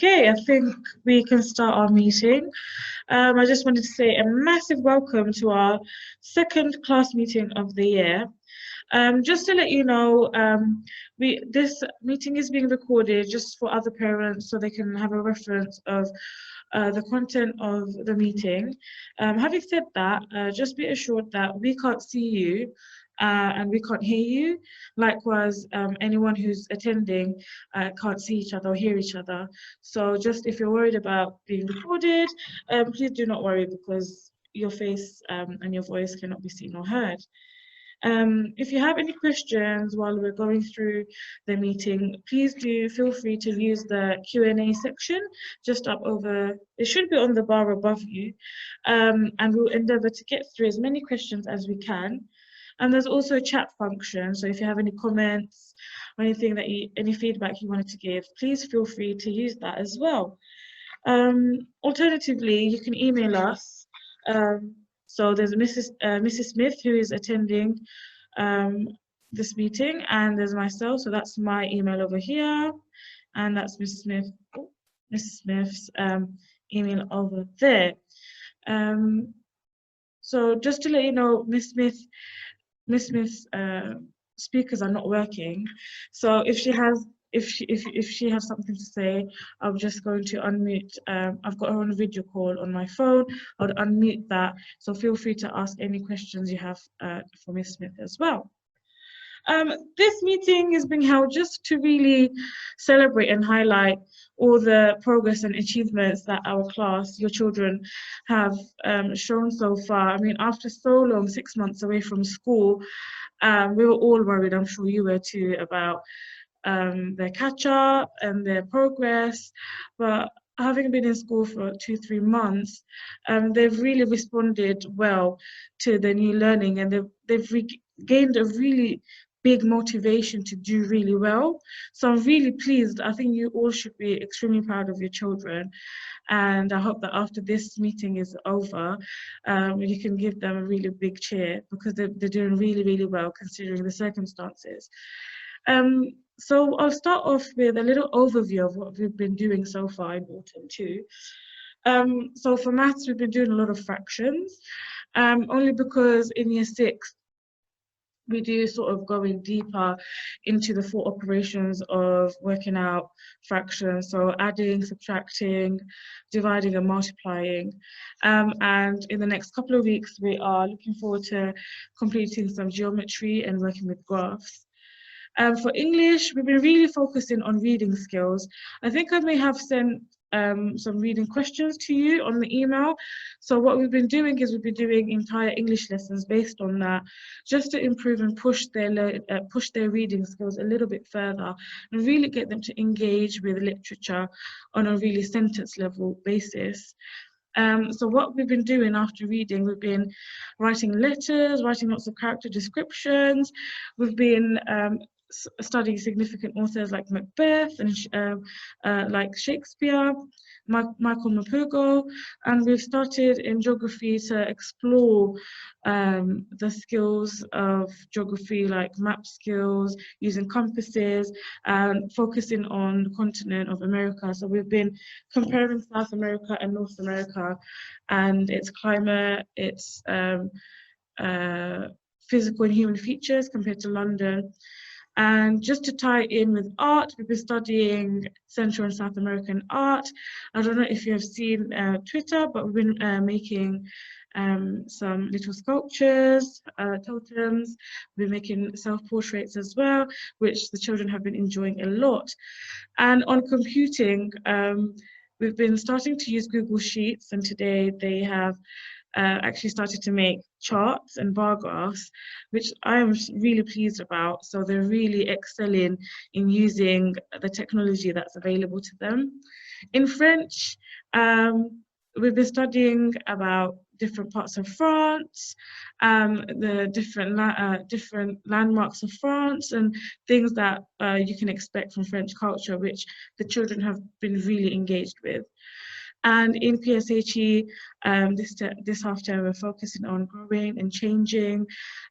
Okay, I think we can start our meeting. I just wanted to say a massive welcome to our second class meeting of the year. Just to let you know, this meeting is being recorded just for other parents so they can have a reference of the content of the meeting. Having said that, just be assured that we can't see you and we can't hear you. Likewise, anyone who's attending can't see each other or hear each other. So just if you're worried about being recorded, please do not worry because your face and your voice cannot be seen or heard. If you have any questions while we're going through the meeting, please do feel free to use the Q&A section just up over, it should be on the bar above you, and we'll endeavour to get through as many questions as we can. And there's also a chat function, so if you have any comments or anything that any feedback you wanted to give, please feel free to use that as well. Alternatively, you can email us. So there's Mrs. Smith who is attending this meeting, and there's myself. So that's my email over here, and that's Mrs. Smith's email over there. So just to let you know, Miss Smith's speakers are not working. So if she has something to say, I'm just going to unmute. I've got her on a video call on my phone. I'll unmute that. So feel free to ask any questions you have for Miss Smith as well. This meeting is being held just to really celebrate and highlight all the progress and achievements that our class, your children, have shown so far. I mean, after so long, 6 months away from school, we were all worried, I'm sure you were too, about their catch-up and their progress. But having been in school for 2-3 months, they've really responded well to the new learning, and they've gained a really big motivation to do really well. So I'm really pleased. I think you all should be extremely proud of your children. And I hope that after this meeting is over, you can give them a really big cheer because they're doing really, really well considering the circumstances. So I'll start off with a little overview of what we've been doing so far in autumn 2. So for maths, we've been doing a lot of fractions, only because in year 6, we do sort of going deeper into the full operations of working out fractions, so adding, subtracting, dividing and multiplying. And in the next couple of weeks, we are looking forward to completing some geometry and working with graphs. For English, we've been really focusing on reading skills. I think I may have sent some reading questions to you on the email. So what we've been doing is we've been doing entire English lessons based on that, just to improve and push their reading skills a little bit further and really get them to engage with literature on a really sentence level basis. So what we've been doing after reading, we've been writing letters, writing lots of character descriptions. We've been studying significant authors like Macbeth and like Shakespeare, Michael Mapugo, and we've started in geography to explore the skills of geography like map skills, using compasses, and focusing on the continent of America. So we've been comparing South America and North America and its climate, its physical and human features compared to London. And just to tie in with art, we've been studying Central and South American art. I don't know if you have seen Twitter, but we've been making some little sculptures, totems. We're making self-portraits as well, which the children have been enjoying a lot. And on computing, we've been starting to use Google Sheets, and today they have actually started to make charts and bar graphs, which I am really pleased about. So they're really excelling in using the technology that's available to them. In French, we've been studying about different parts of France, the different landmarks of France and things that you can expect from French culture, which the children have been really engaged with. And in PSHE, this half term, we're focusing on growing and changing,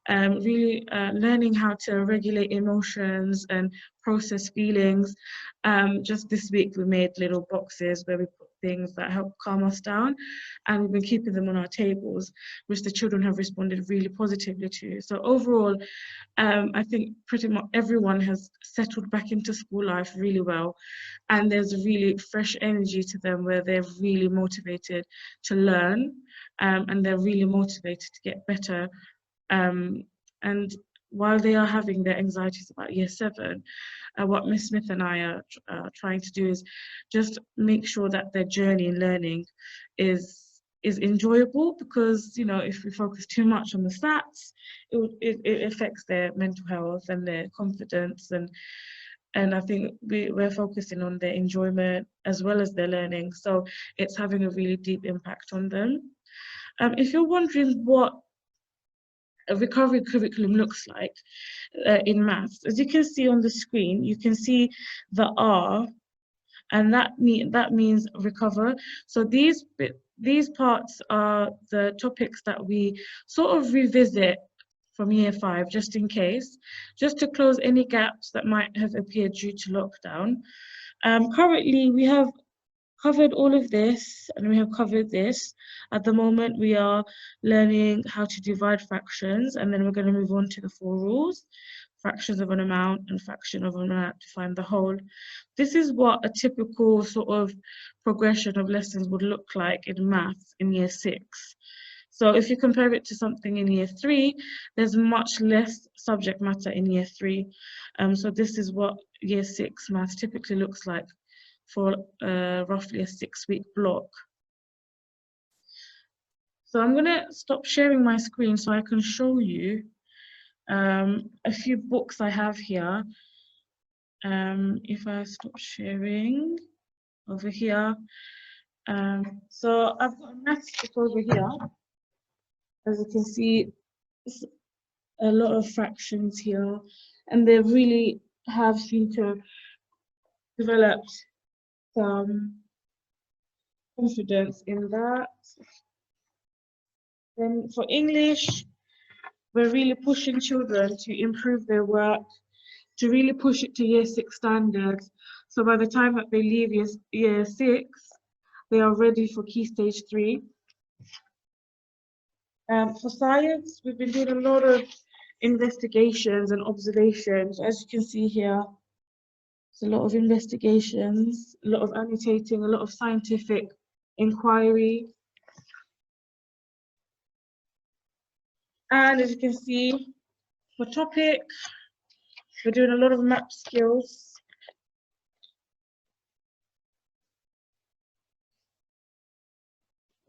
really learning how to regulate emotions and process feelings. Just this week, we made little boxes where we put things that help calm us down, and we've been keeping them on our tables, which the children have responded really positively to. So overall, I think pretty much everyone has settled back into school life really well, and there's a really fresh energy to them where they're really motivated to learn, and they're really motivated to get better. And while they are having their anxieties about year 7, what Miss Smith and I are trying to do is just make sure that their journey in learning is enjoyable, because if we focus too much on the stats, it affects their mental health and their confidence, and I think we're focusing on their enjoyment as well as their learning, so it's having a really deep impact on them. If you're wondering what a recovery curriculum looks like in maths, as you can see on the screen, you can see the R, and that means recover. So these parts are the topics that we sort of revisit from year 5, just in case, just to close any gaps that might have appeared due to lockdown. Currently, we have covered all of this, and we have covered this. At the moment, we are learning how to divide fractions, and then we're going to move on to the 4 rules: fractions of an amount and fraction of an amount to find the whole. This is what a typical sort of progression of lessons would look like in maths in year 6. So if you compare it to something in year 3, there's much less subject matter in year 3. So this is what year 6 maths typically looks like for roughly a 6-week block. So I'm going to stop sharing my screen so I can show you a few books I have here. If I stop sharing over here. So I've got a maths book over here. As you can see, it's a lot of fractions here, and they really have seemed to develop some confidence in that. Then for English, we're really pushing children to improve their work, to really push it to year 6 standards. So by the time that they leave year 6, they are ready for Key Stage 3. For science, we've been doing a lot of investigations and observations. As you can see here, there's a lot of investigations, a lot of annotating, a lot of scientific inquiry. And as you can see, for topic, we're doing a lot of map skills.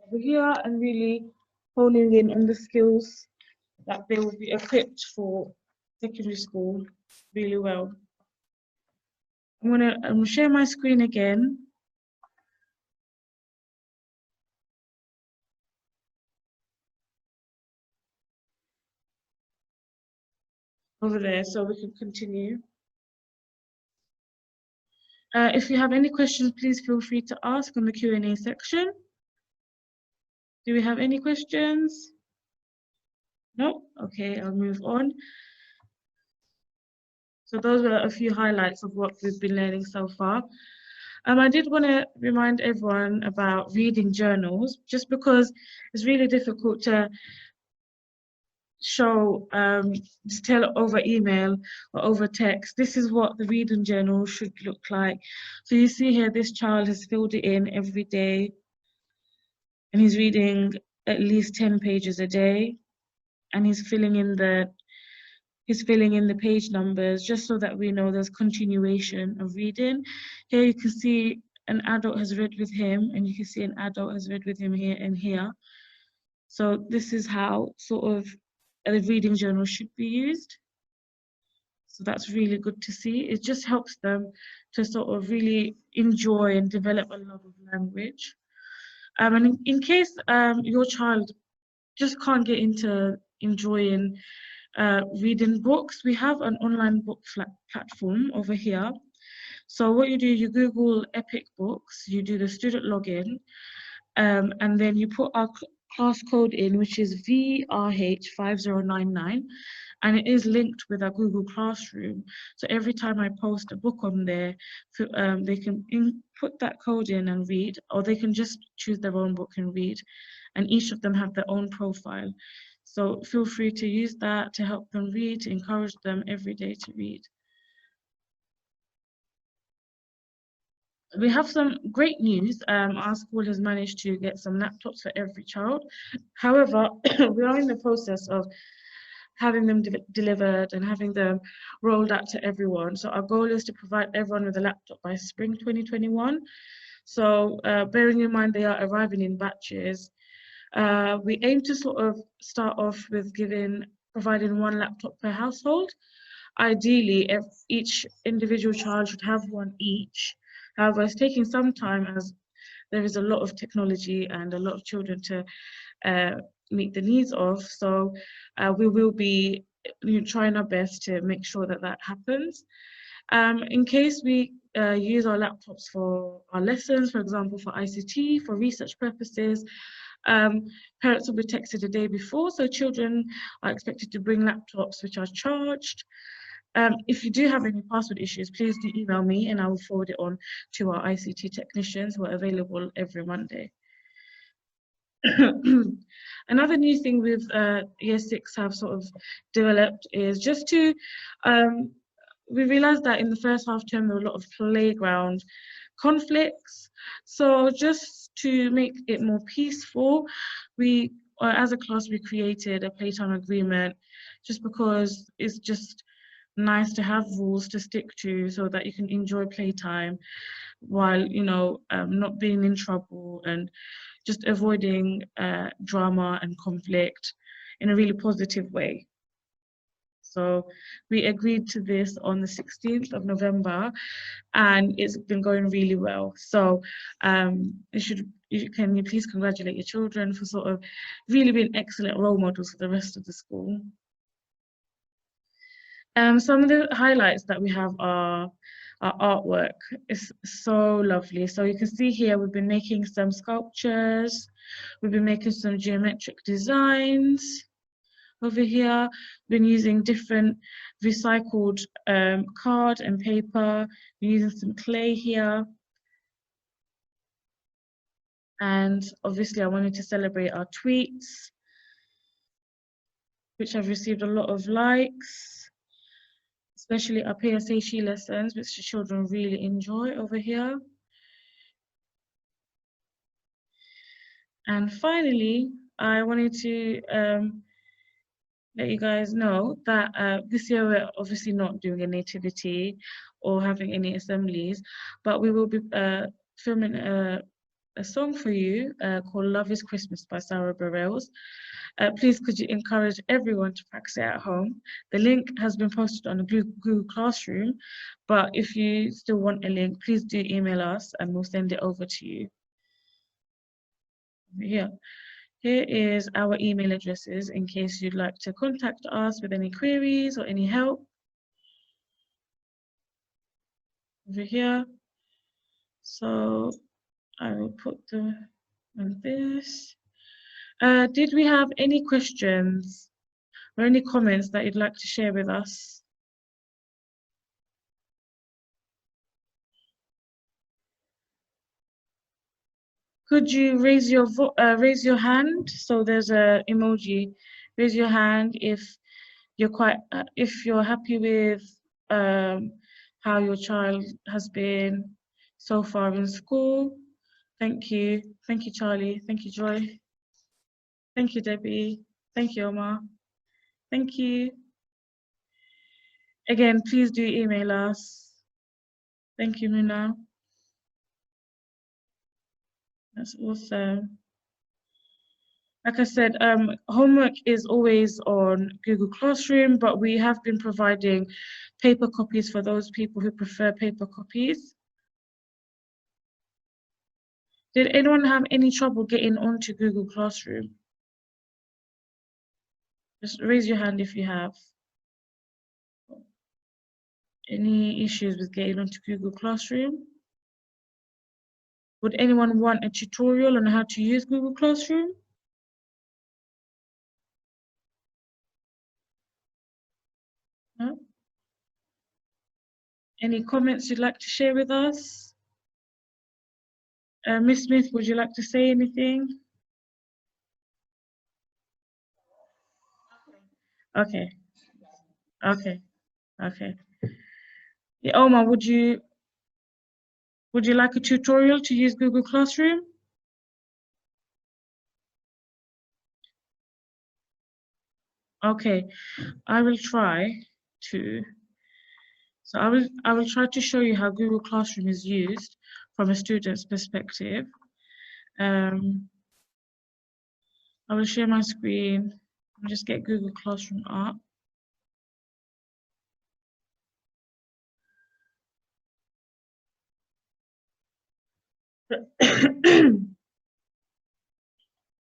Over here, and really honing in on the skills that they will be equipped for secondary school really well. I'm gonna share my screen again. Over there, so we can continue. If you have any questions, please feel free to ask on the Q&A section. Do we have any questions? No? Okay, I'll move on. So those were a few highlights of what we've been learning so far. I did want to remind everyone about reading journals, just because it's really difficult to show tell over email or over text. This is what the reading journal should look like. So you see here, this child has filled it in every day, and he's reading at least 10 pages a day, and he's filling in the page numbers, just so that we know there's continuation of reading. Here you can see an adult has read with him, and you can see an adult has read with him here and here. So this is how sort of a reading journal should be used. So that's really good to see. It just helps them to sort of really enjoy and develop a love of language. And in case your child just can't get into enjoying reading books, we have an online book platform over here. So what you do, you Google Epic Books, you do the student login, and then you put our class code in, which is VRH5099, and it is linked with our Google Classroom. So every time I post a book on there, they can put that code in and read, or they can just choose their own book and read, and each of them have their own profile. So feel free to use that to help them read, to encourage them every day to read. We have some great news. Our school has managed to get some laptops for every child. However, we are in the process of having them delivered and having them rolled out to everyone. So our goal is to provide everyone with a laptop by spring 2021. So bearing in mind they are arriving in batches, we aim to sort of start off with providing one laptop per household. Ideally, if each individual child should have one each. However, it's taking some time as there is a lot of technology and a lot of children to meet the needs of. So we will be trying our best to make sure that that happens. In case we use our laptops for our lessons, for example, for ICT, for research purposes, parents will be texted the day before, so children are expected to bring laptops which are charged. If you do have any password issues, please do email me and I will forward it on to our ICT technicians who are available every Monday. Another new thing with Year 6 have sort of developed is just to, we realized that in the first half term there were a lot of playground conflicts. So just to make it more peaceful, we, as a class, we created a playtime agreement just because it's just nice to have rules to stick to so that you can enjoy playtime while, not being in trouble and just avoiding drama and conflict in a really positive way. So we agreed to this on the 16th of November and it's been going really well. So can you please congratulate your children for sort of really being excellent role models for the rest of the school. Some of the highlights that we have are our artwork. It's so lovely. So you can see here we've been making some sculptures, we've been making some geometric designs. Over here, been using different recycled card and paper, been using some clay here. And obviously I wanted to celebrate our tweets, which have received a lot of likes, especially our PSHE lessons, which the children really enjoy over here. And finally, I wanted to let you guys know that this year we're obviously not doing a nativity or having any assemblies, but we will be filming a song for you called Love is Christmas by Sarah Bareilles. Please could you encourage everyone to practice it at home. The link has been posted on the Google Classroom, but if you still want a link, please do email us and we'll send it over to you. Here is our email addresses in case you'd like to contact us with any queries or any help. Over here. So I will put on this. Did we have any questions or any comments that you'd like to share with us? Could you raise your hand? So there's a emoji. Raise your hand if you're happy with how your child has been so far in school. Thank you. Thank you, Charlie. Thank you, Joy. Thank you, Debbie. Thank you, Omar. Thank you. Again, please do email us. Thank you, Muna. That's awesome. Like I said, homework is always on Google Classroom, but we have been providing paper copies for those people who prefer paper copies. Did anyone have any trouble getting onto Google Classroom? Just raise your hand if you have. Any issues with getting onto Google Classroom? Would anyone want a tutorial on how to use Google Classroom? No? Any comments you'd like to share with us? Miss Smith, would you like to say anything? Okay, okay, okay. Yeah, Omar, would you like a tutorial to use Google Classroom? Okay, I will try to. So I will try to show you how Google Classroom is used from a student's perspective. I will share my screen. I'll just get Google Classroom up.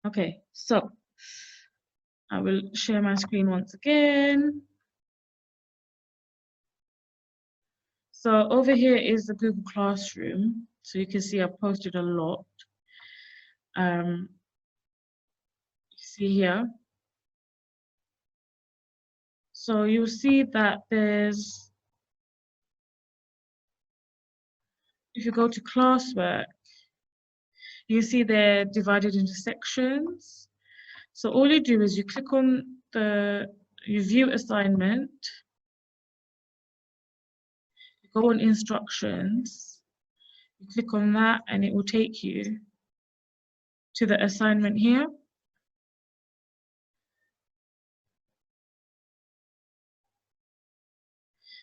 Okay, so I will share my screen once again. So over here is the Google Classroom. So you can see I've posted a lot. You see here. So you'll see that there's, if you go to classwork, you see they're divided into sections. So all you do is you click on you view assignment, you go on instructions, you click on that and it will take you to the assignment here.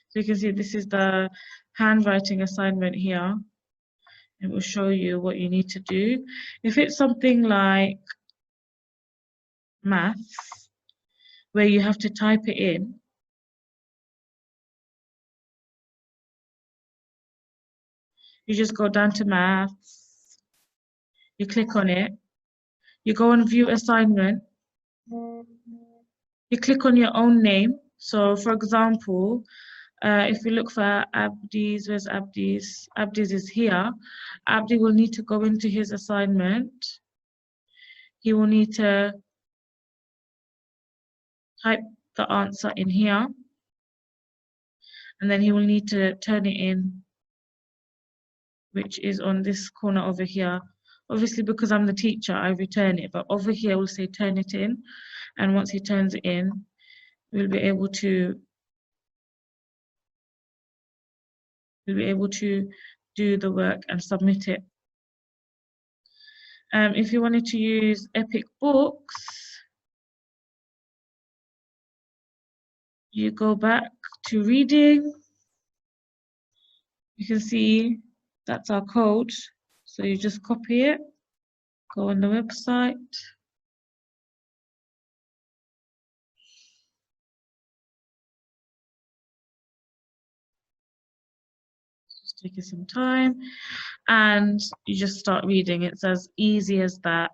So you can see this is the handwriting assignment here. It will show you what you need to do. If it's something like maths, where you have to type it in, you just go down to maths, you click on it, you go on view assignment, you click on your own name. So for example, if you look for Abdi's, where's Abdi's? Abdi's is here. Abdi will need to go into his assignment. He will need to type the answer in here. And then he will need to turn it in, which is on this corner over here. Obviously, because I'm the teacher, I return it, but over here we'll say turn it in. And once he turns it in, we'll be able to do the work and submit it. If you wanted to use Epic Books, you go back to reading. You can see that's our code. So you just copy it, go on the website. Just taking some time. And you just start reading. It's as easy as that.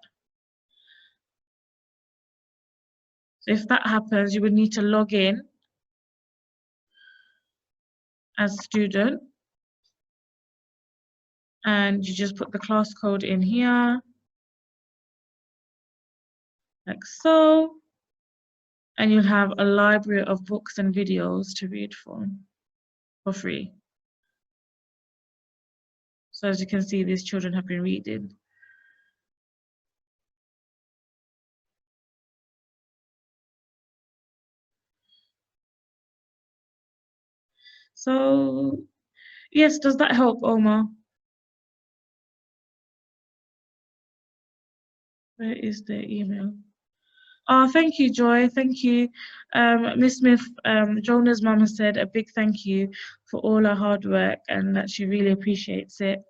So if that happens, you would need to log in as a student. And you just put the class code in here, like so. And you'll have a library of books and videos to read from for free. So as you can see, these children have been reading. So yes, does that help, Omar? Where is the email? Oh, thank you, Joy. Thank you. Miss Smith, Jonah's mum has said a big thank you for all her hard work and that she really appreciates it.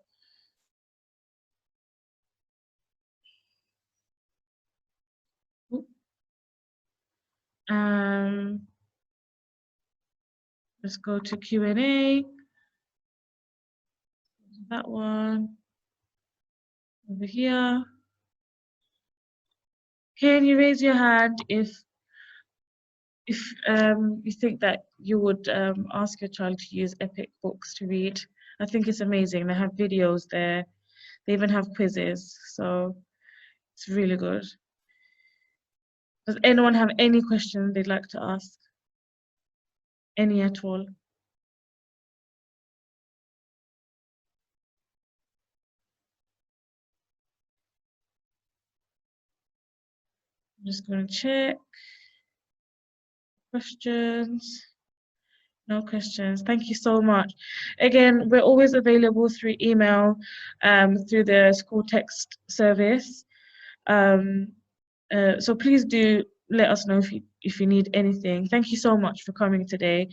Let's go to Q&A. That one over here. Can you raise your hand if if you think that you would ask your child to use Epic Books to read, I think it's amazing. They have videos there. They even have quizzes, so it's really good. Does anyone have any questions they'd like to ask? Any at all? I'm just going to check. Questions? No questions. Thank you so much. Again, we're always available through email, through the school text service. So please do let us know if you need anything. Thank you so much for coming today.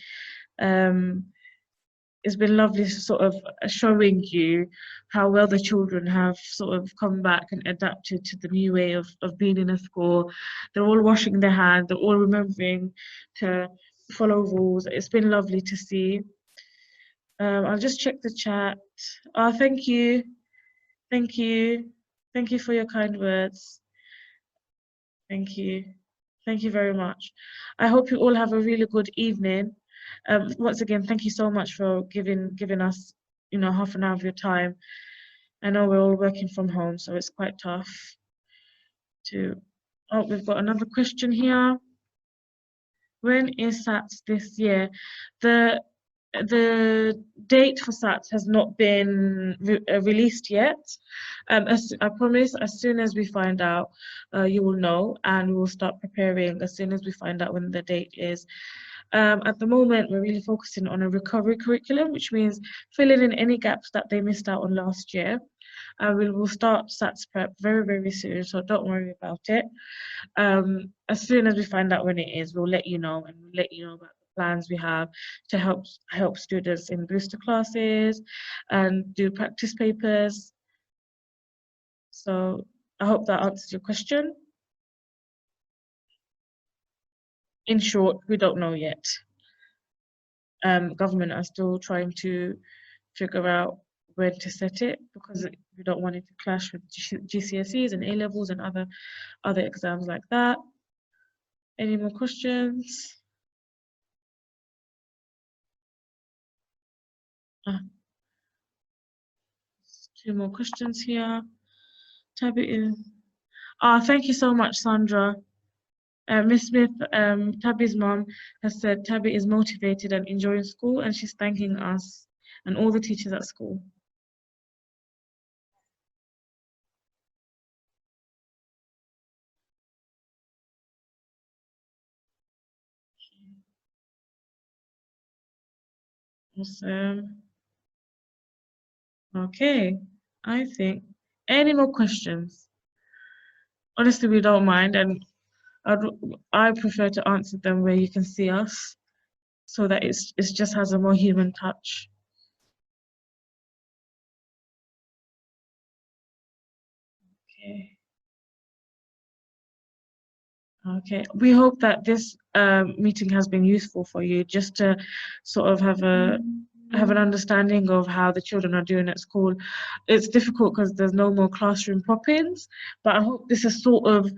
It's been lovely sort of showing you how well the children have sort of come back and adapted to the new way of being in a school. They're all washing their hands, they're all remembering to follow rules. It's been lovely to see. I'll just check the chat. Oh, thank you. Thank you. Thank you for your kind words. Thank you. Thank you very much. I hope you all have a really good evening. Once again, thank you so much for giving us, half an hour of your time. I know we're all working from home, so it's quite tough to. Oh, we've got another question here. When is SATs this year? The date for SATs has not been released yet. I promise, as soon as we find out, you will know, and we will start preparing as soon as we find out when the date is. At the moment, we're really focusing on a recovery curriculum, which means filling in any gaps that they missed out on last year. We will start SATs prep very, very soon, so don't worry about it. As soon as we find out when it is, we'll let you know, and we'll let you know about the plans we have to help students in booster classes and do practice papers. So I hope that answers your question. In short, we don't know yet. Government are still trying to figure out when to set it, because we don't want it to clash with GCSEs and A levels and other exams like that. Any more questions? Two more questions here. Tabby is. Thank you so much, Sandra. Miss Smith, Tabby's mom has said Tabby is motivated and enjoying school, and she's thanking us and all the teachers at school. Awesome. Okay, I think. Any more questions? Honestly, we don't mind, and I prefer to answer them where you can see us, so that it just has a more human touch. Okay. Okay. We hope that this meeting has been useful for you, just to sort of have an understanding of how the children are doing at school. It's difficult because there's no more classroom pop-ins, but I hope this has sort of,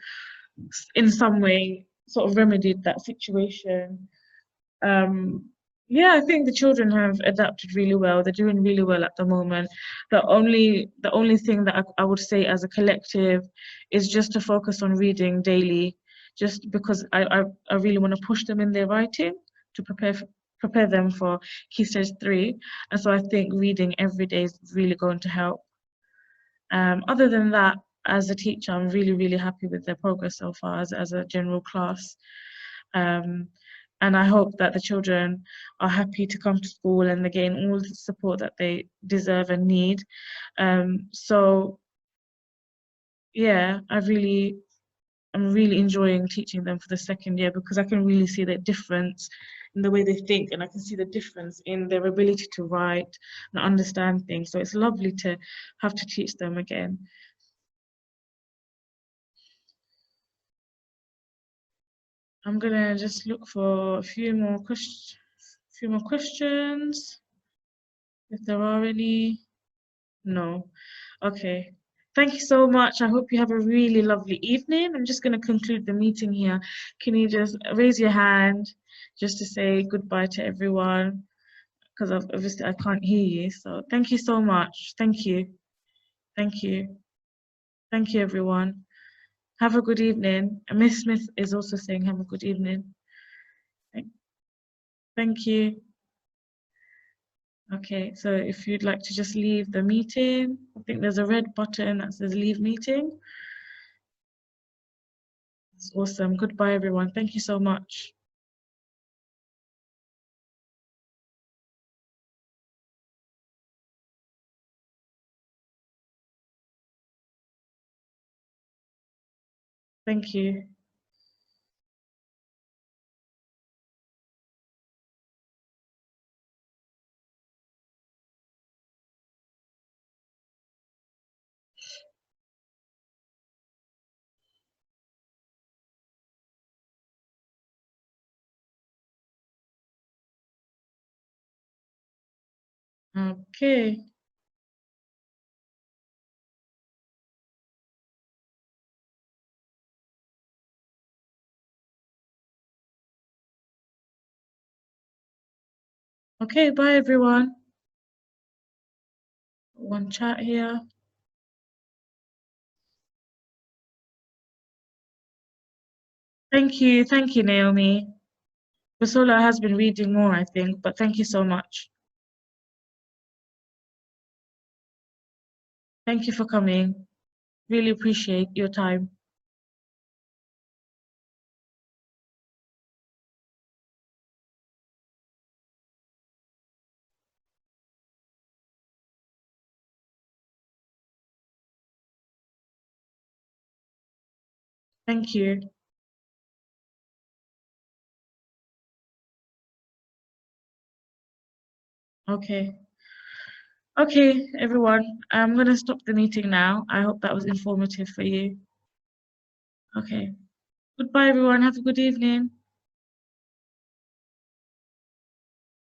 in some way, sort of remedied that situation. Yeah, I think the children have adapted really well. They're doing really well at the moment. The only thing that I would say as a collective is just to focus on reading daily, just because I really want to push them in their writing to prepare them for Key Stage 3. And so I think reading every day is really going to help. Other than that, as a teacher, I'm really, really happy with their progress so far as a general class. And I hope that the children are happy to come to school and they gain all the support that they deserve and need. So yeah, I'm really enjoying teaching them for the second year, because I can really see the difference in the way they think, and I can see the difference in their ability to write and understand things. So it's lovely to have to teach them again. I'm gonna just look for a few more questions, if there are any. No. Okay. Thank you so much. I hope you have a really lovely evening. I'm just going to conclude the meeting here. Can you just raise your hand just to say goodbye to everyone? Because obviously I can't hear you. So thank you so much. Thank you. Thank you. Thank you, everyone. Have a good evening. And Miss Smith is also saying have a good evening. Thank you. Okay, so if you'd like to just leave the meeting, I think there's a red button that says leave meeting. That's awesome. Goodbye, everyone. Thank you so much. Thank you. Okay. Okay, bye, everyone. One chat here. Thank you, Naomi. Basola has been reading more, I think, but thank you so much. Thank you for coming. Really appreciate your time. Thank you. Okay. Okay, everyone. I'm gonna stop the meeting now. I hope that was informative for you. Okay. Goodbye, everyone. Have a good evening.